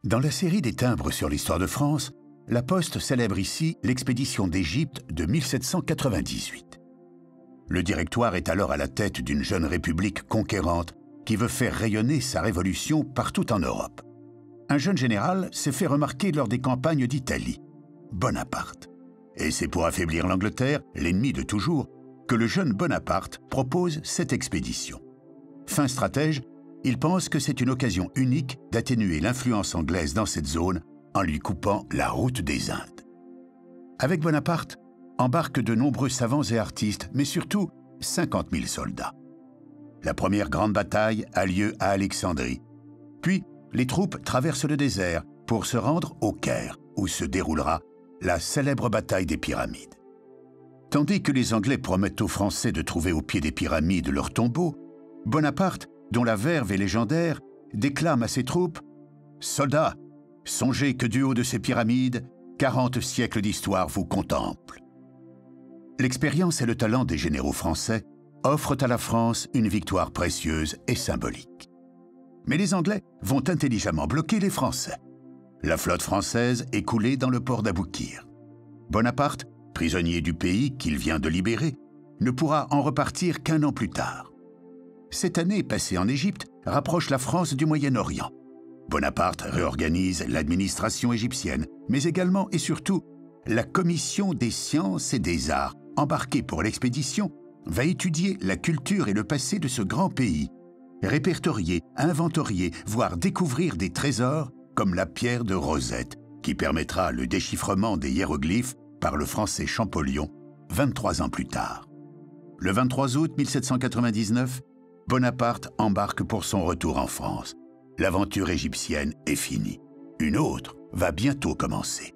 Dans la série des timbres sur l'histoire de France, la Poste célèbre ici l'expédition d'Égypte de 1798. Le Directoire est alors à la tête d'une jeune république conquérante qui veut faire rayonner sa révolution partout en Europe. Un jeune général s'est fait remarquer lors des campagnes d'Italie, Bonaparte. Et c'est pour affaiblir l'Angleterre, l'ennemi de toujours, que le jeune Bonaparte propose cette expédition. Fin stratège, il pense que c'est une occasion unique d'atténuer l'influence anglaise dans cette zone en lui coupant la route des Indes. Avec Bonaparte, embarquent de nombreux savants et artistes, mais surtout 50 000 soldats. La première grande bataille a lieu à Alexandrie. Puis, les troupes traversent le désert pour se rendre au Caire, où se déroulera la célèbre bataille des pyramides. Tandis que les Anglais promettent aux Français de trouver au pied des pyramides leur tombeau, Bonaparte, dont la verve est légendaire, déclame à ses troupes « Soldats, songez que du haut de ces pyramides, 40 siècles d'histoire vous contemplent. » L'expérience et le talent des généraux français offrent à la France une victoire précieuse et symbolique. Mais les Anglais vont intelligemment bloquer les Français. La flotte française est coulée dans le port d'Aboukir. Bonaparte, prisonnier du pays qu'il vient de libérer, ne pourra en repartir qu'1 an plus tard. Cette année passée en Égypte rapproche la France du Moyen-Orient. Bonaparte réorganise l'administration égyptienne, mais également et surtout la Commission des sciences et des arts, embarquée pour l'expédition, va étudier la culture et le passé de ce grand pays, répertorier, inventorier, voire découvrir des trésors comme la pierre de Rosette, qui permettra le déchiffrement des hiéroglyphes par le français Champollion 23 ans plus tard. Le 23 août 1799, Bonaparte embarque pour son retour en France. L'aventure égyptienne est finie. Une autre va bientôt commencer.